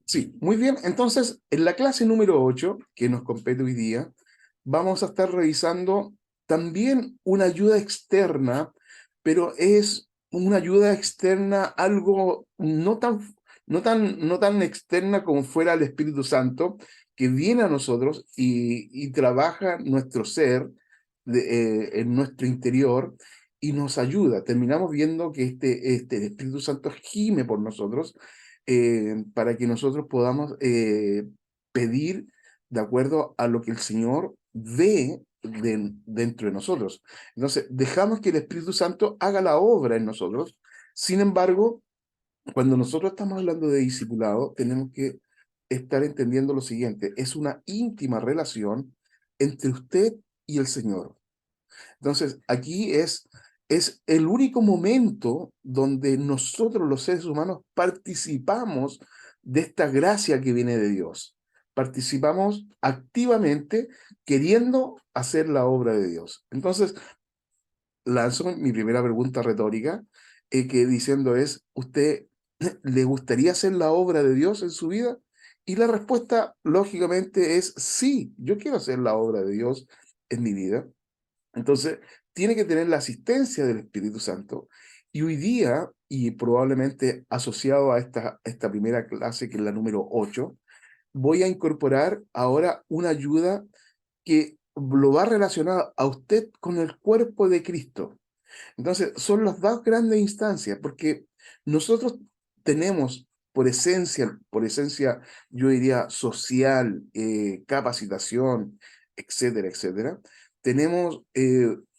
Sí, muy bien. Entonces, en la clase número 8 que nos compete hoy día, vamos a estar revisando también una ayuda externa, pero es una ayuda externa algo no tan externa como fuera el Espíritu Santo, que viene a nosotros y trabaja nuestro ser en nuestro interior y nos ayuda. Terminamos viendo que el Espíritu Santo gime por nosotros para que nosotros podamos pedir de acuerdo a lo que el Señor ve dentro de nosotros. Entonces, dejamos que el Espíritu Santo haga la obra en nosotros. Sin embargo, cuando nosotros estamos hablando de discipulado, tenemos que estar entendiendo lo siguiente: es una íntima relación entre usted y el Señor. Entonces, aquí es el único momento donde nosotros los seres humanos participamos de esta gracia que viene de Dios. Participamos activamente queriendo hacer la obra de Dios. Entonces, lanzo mi primera pregunta retórica, que diciendo es: ¿usted le gustaría hacer la obra de Dios en su vida? Y la respuesta, lógicamente, es sí, yo quiero hacer la obra de Dios en mi vida. Entonces, tiene que tener la asistencia del Espíritu Santo. Y hoy día, y probablemente asociado a esta primera clase, que es la número 8, voy a incorporar ahora una ayuda que lo va a relacionar a usted con el cuerpo de Cristo. Entonces, son las dos grandes instancias, porque nosotros tenemos por esencia, yo diría social, capacitación, etcétera, etcétera, tenemos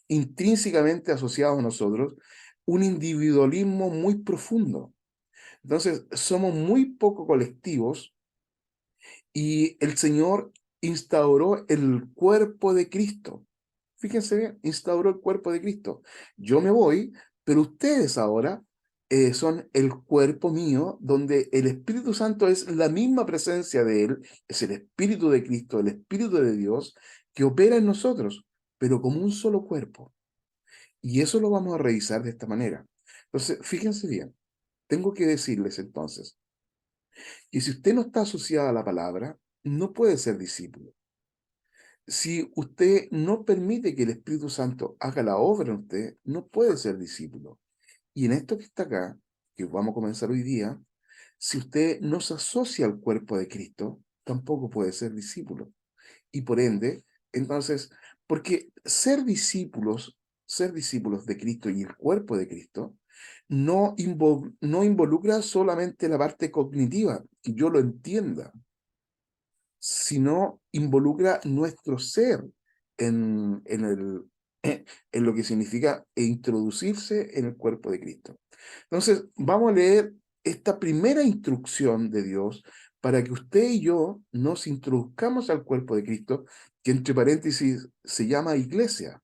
intrínsecamente asociados a nosotros un individualismo muy profundo. Entonces, somos muy poco colectivos y el Señor instauró el cuerpo de Cristo. Fíjense bien, instauró el cuerpo de Cristo. Yo me voy, pero ustedes ahora son el cuerpo mío, donde el Espíritu Santo es la misma presencia de Él, es el Espíritu de Cristo, el Espíritu de Dios, que opera en nosotros, pero como un solo cuerpo. Y eso lo vamos a revisar de esta manera. Entonces, fíjense bien, tengo que decirles entonces que si usted no está asociado a la palabra, no puede ser discípulo. Si usted no permite que el Espíritu Santo haga la obra en usted, no puede ser discípulo. Y en esto que está acá, que vamos a comenzar hoy día, si usted no se asocia al cuerpo de Cristo, tampoco puede ser discípulo. Y por ende, entonces, porque ser discípulos de Cristo y el cuerpo de Cristo, no involucra solamente la parte cognitiva, que yo lo entienda, sino involucra nuestro ser en lo que significa introducirse en el cuerpo de Cristo. Entonces, vamos a leer esta primera instrucción de Dios para que usted y yo nos introduzcamos al cuerpo de Cristo, que entre paréntesis se llama iglesia.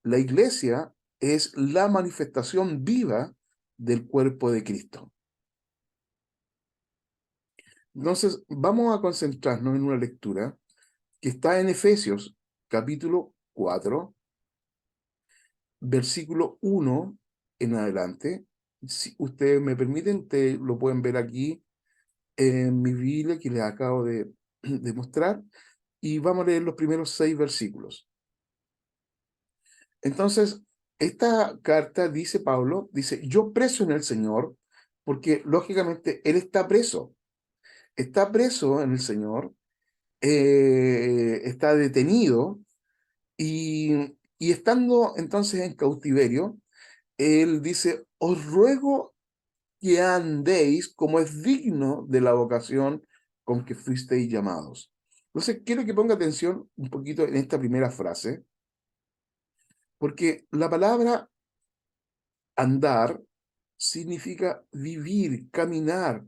La iglesia es la manifestación viva del cuerpo de Cristo. Entonces, vamos a concentrarnos en una lectura que está en Efesios capítulo 4, versículo 1 en adelante. Si ustedes me permiten, lo pueden ver aquí en mi Biblia que les acabo de mostrar, y vamos a leer los primeros 6 versículos. Entonces, esta carta, dice Pablo, dice: yo preso en el Señor, porque lógicamente él está preso en el Señor, está detenido. Y estando entonces en cautiverio, él dice: os ruego que andéis como es digno de la vocación con que fuisteis llamados. Entonces, quiero que ponga atención un poquito en esta primera frase, porque la palabra andar significa vivir, caminar,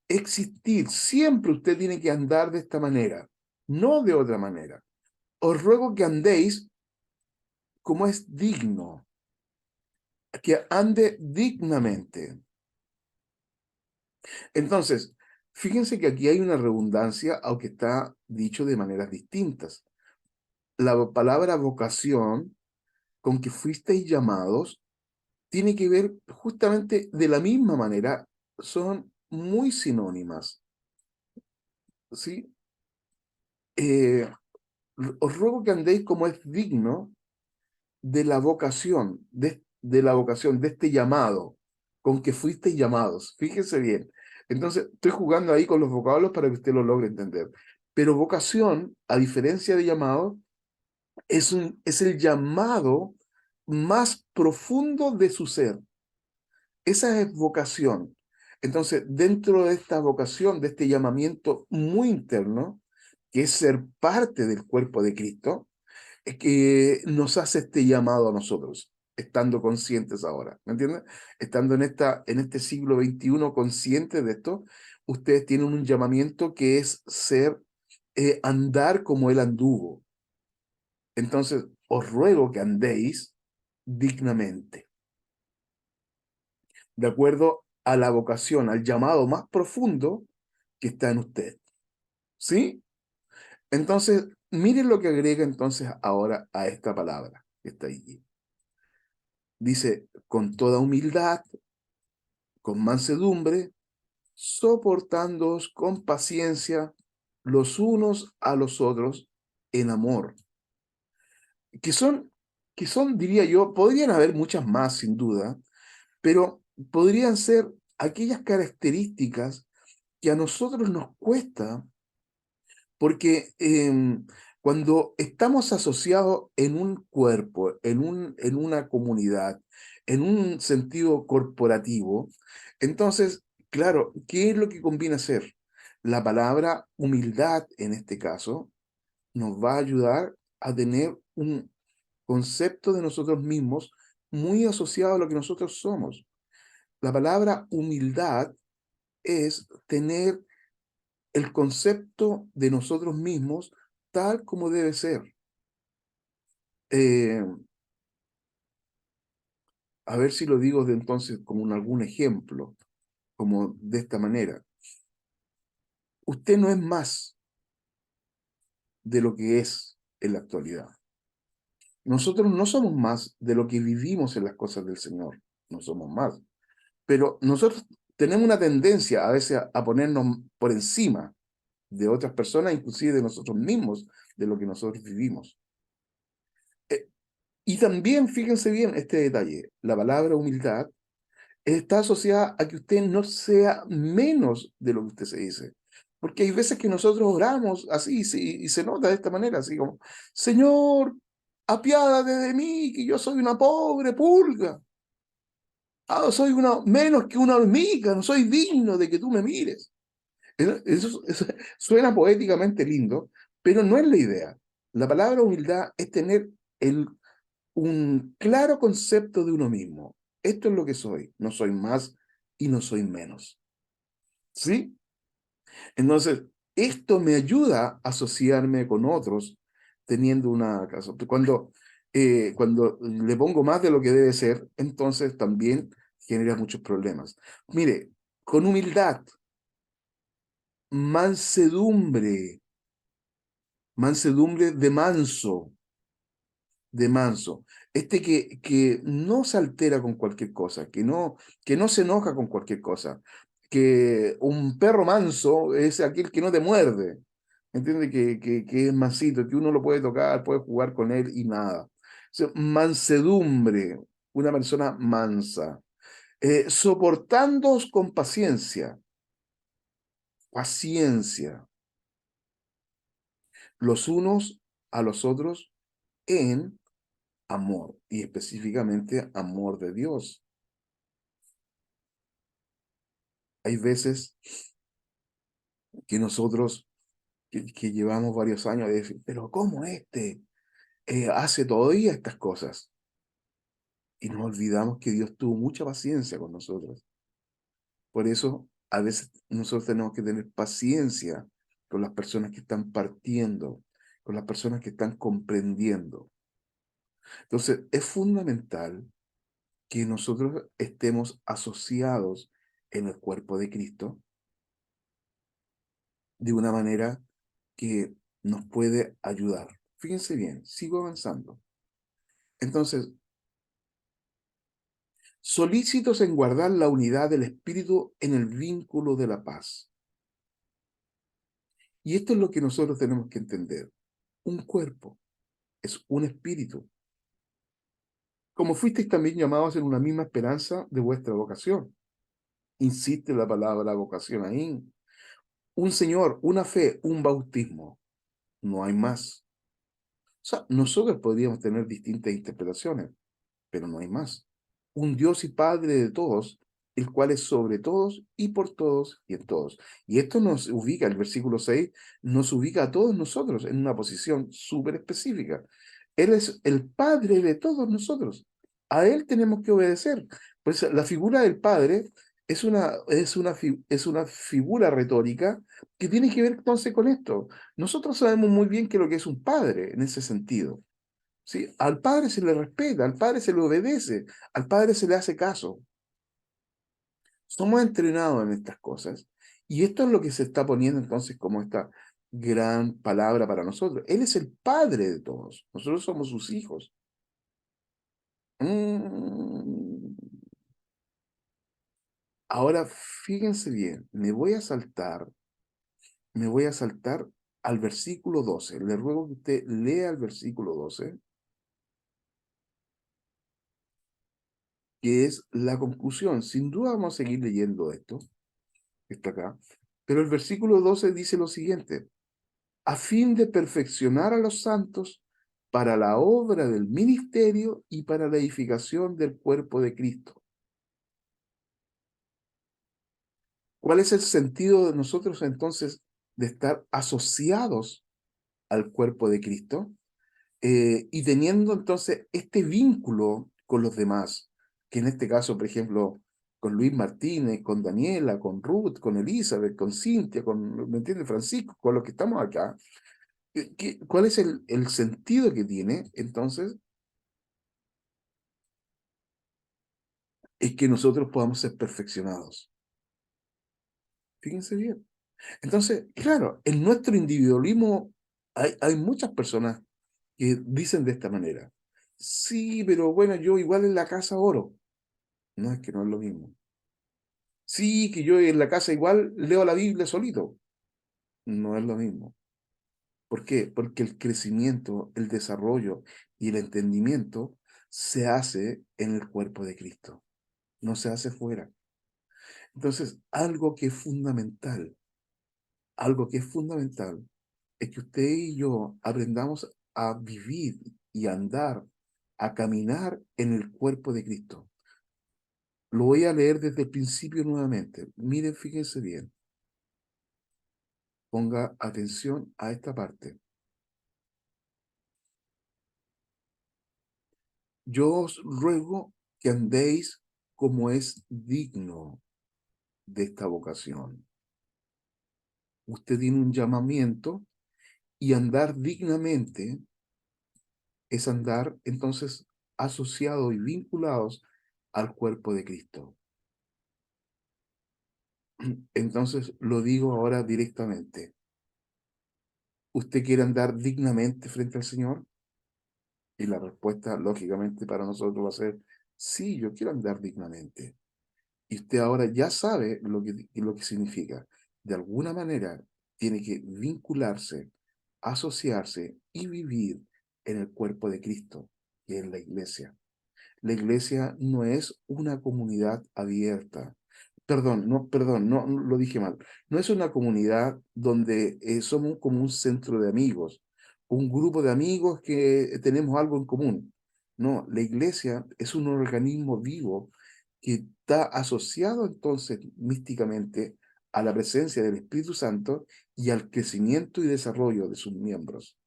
existir. Siempre usted tiene que andar de esta manera, no de otra manera. Os ruego que andéis como es digno, que ande dignamente. Entonces, fíjense que aquí hay una redundancia, aunque está dicho de maneras distintas. La palabra vocación, con que fuisteis llamados, tiene que ver justamente de la misma manera, son muy sinónimas, ¿sí? Eh, Os ruego que andéis como es digno de la vocación, de la vocación, de este llamado, con que fuisteis llamados. Fíjese bien. Entonces, estoy jugando ahí con los vocablos para que usted lo logre entender. Pero vocación, a diferencia de llamado, es el llamado más profundo de su ser. Esa es vocación. Entonces, dentro de esta vocación, de este llamamiento muy interno, que es ser parte del cuerpo de Cristo, es que nos hace este llamado a nosotros, estando conscientes ahora, ¿me entiendes? Estando en este siglo XXI conscientes de esto, ustedes tienen un llamamiento que es andar como Él anduvo. Entonces, os ruego que andéis dignamente, de acuerdo a la vocación, al llamado más profundo que está en usted. ¿Sí? Entonces, miren lo que agrega entonces ahora a esta palabra que está ahí. Dice, con toda humildad, con mansedumbre, soportándoos con paciencia los unos a los otros en amor. Que son, que son, diría yo, podrían haber muchas más sin duda, pero podrían ser aquellas características que a nosotros nos cuesta, porque cuando estamos asociados en un cuerpo, en una comunidad, en un sentido corporativo, entonces, claro, ¿qué es lo que conviene hacer? La palabra humildad, en este caso, nos va a ayudar a tener un concepto de nosotros mismos muy asociado a lo que nosotros somos. La palabra humildad es tener el concepto de nosotros mismos tal como debe ser. Eh, a ver si lo digo de entonces como algún ejemplo, como de esta manera. Usted no es más de lo que es en la actualidad. Nosotros no somos más de lo que vivimos en las cosas del Señor. No somos más. Pero nosotros tenemos una tendencia a veces a ponernos por encima de otras personas, inclusive de nosotros mismos, de lo que nosotros vivimos. Eh, Y también, fíjense bien este detalle, la palabra humildad está asociada a que usted no sea menos de lo que usted se dice. Porque hay veces que nosotros oramos así y se nota de esta manera, así como, Señor, apiádate de mí, que yo soy una pobre pulga. Ah, soy menos que una hormiga, no soy digno de que tú me mires. Eso suena poéticamente lindo, pero no es la idea. La palabra humildad es tener el un claro concepto de uno mismo. Esto es lo que soy, no soy más y no soy menos. ¿Sí? Entonces, esto me ayuda a asociarme con otros teniendo una casa. Cuando le pongo más de lo que debe ser, entonces también genera muchos problemas. Mire, con humildad, mansedumbre, mansedumbre de manso, que no se altera con cualquier cosa, que no se enoja con cualquier cosa, que un perro manso es aquel que no te muerde, ¿entiende? Que es mansito, que uno lo puede tocar, puede jugar con él y nada. O sea, mansedumbre, una persona mansa, soportándoos con paciencia, paciencia, los unos a los otros en amor, y específicamente amor de Dios. Hay veces que nosotros, que llevamos varios años, de decir, pero ¿cómo hace todavía estas cosas? Y nos olvidamos que Dios tuvo mucha paciencia con nosotros. Por eso, a veces nosotros tenemos que tener paciencia con las personas que están partiendo, con las personas que están comprendiendo. Entonces, es fundamental que nosotros estemos asociados en el cuerpo de Cristo de una manera que nos puede ayudar. Fíjense bien, sigo avanzando. Entonces, solícitos en guardar la unidad del espíritu en el vínculo de la paz. Y esto es lo que nosotros tenemos que entender. Un cuerpo es un espíritu. Como fuisteis también llamados en una misma esperanza de vuestra vocación. Insiste la palabra vocación ahí. Un Señor, una fe, un bautismo. No hay más. O sea, nosotros podríamos tener distintas interpretaciones, pero no hay más. Un Dios y Padre de todos, el cual es sobre todos y por todos y en todos. Y esto nos ubica, el versículo 6, nos ubica a todos nosotros en una posición súper específica. Él es el Padre de todos nosotros. A Él tenemos que obedecer. Pues la figura del Padre es una figura retórica que tiene que ver entonces con esto. Nosotros sabemos muy bien que lo que es un padre en ese sentido. ¿Sí? Al padre se le respeta, al padre se le obedece, al padre se le hace caso. Somos entrenados en estas cosas y esto es lo que se está poniendo entonces como esta gran palabra para nosotros. Él es el padre de todos, nosotros somos sus hijos. Mm. Ahora fíjense bien, me voy a saltar al versículo 12. Le ruego que usted lea el versículo 12, que es la conclusión. Sin duda vamos a seguir leyendo esto, que está acá. Pero el versículo 12 dice lo siguiente: a fin de perfeccionar a los santos para la obra del ministerio y para la edificación del cuerpo de Cristo. ¿Cuál es el sentido de nosotros entonces de estar asociados al cuerpo de Cristo? Y teniendo entonces este vínculo con los demás, que en este caso, por ejemplo, con Luis Martínez, con Daniela, con Ruth, con Elizabeth, con Cintia, con, ¿me entiende? Francisco, con los que estamos acá. ¿Cuál es el sentido que tiene? Entonces, es que nosotros podamos ser perfeccionados. Fíjense bien. Entonces, claro, en nuestro individualismo hay muchas personas que dicen de esta manera: sí, pero bueno, yo igual en la casa oro. No, es que no es lo mismo. Sí, que yo en la casa igual leo la Biblia solito. No es lo mismo. ¿Por qué? Porque el crecimiento, el desarrollo y el entendimiento se hace en el cuerpo de Cristo, no se hace fuera. Entonces, algo que es fundamental es que usted y yo aprendamos a vivir y a andar, a caminar en el cuerpo de Cristo. Lo voy a leer desde el principio nuevamente. Miren, fíjense bien. Ponga atención a esta parte. Yo os ruego que andéis como es digno de esta vocación. Usted tiene un llamamiento y andar dignamente es andar entonces asociados y vinculados al cuerpo de Cristo. Entonces lo digo ahora directamente. ¿Usted quiere andar dignamente frente al Señor? Y la respuesta, lógicamente, para nosotros va a ser: sí, yo quiero andar dignamente. Y usted ahora ya sabe lo que significa. De alguna manera tiene que vincularse, asociarse y vivir en el cuerpo de Cristo, que es la iglesia. La iglesia no es una comunidad abierta. Perdón, no, lo dije mal. No es una comunidad donde somos como un centro de amigos, un grupo de amigos que tenemos algo en común. No, la iglesia es un organismo vivo que está asociado entonces místicamente a la presencia del Espíritu Santo y al crecimiento y desarrollo de sus miembros.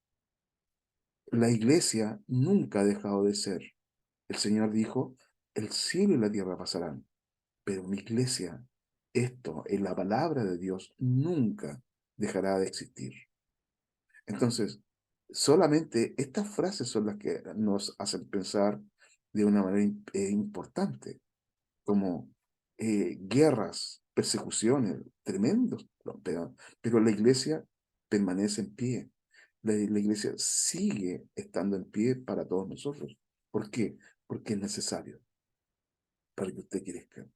La iglesia nunca ha dejado de ser. El Señor dijo: el cielo y la tierra pasarán, pero mi iglesia, esto en la palabra de Dios, nunca dejará de existir. Entonces, solamente estas frases son las que nos hacen pensar de una manera importante, como guerras, persecuciones, tremendos, pero la iglesia permanece en pie. La iglesia sigue estando en pie para todos nosotros. ¿Por qué? Porque es necesario. para que usted crezca.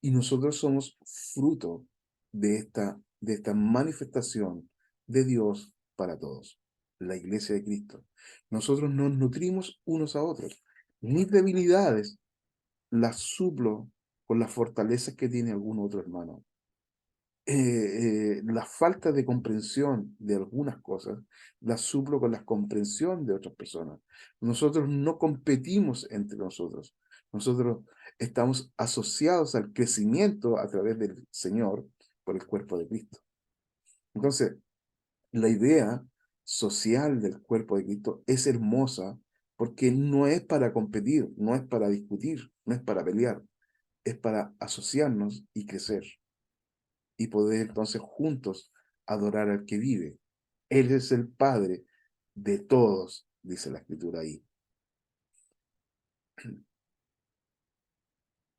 Y nosotros somos fruto de esta manifestación de Dios para todos, la iglesia de Cristo. Nosotros nos nutrimos unos a otros. Mis debilidades las suplo con las fortalezas que tiene algún otro hermano. La falta de comprensión de algunas cosas la suplo con la comprensión de otras personas. Nosotros no competimos entre nosotros. Nosotros estamos asociados al crecimiento a través del Señor por el cuerpo de Cristo. Entonces, la idea social del cuerpo de Cristo es hermosa porque no es para competir, no es para discutir, no es para pelear, es para asociarnos y crecer y poder entonces juntos adorar al que vive. Él es el Padre de todos, dice la Escritura ahí.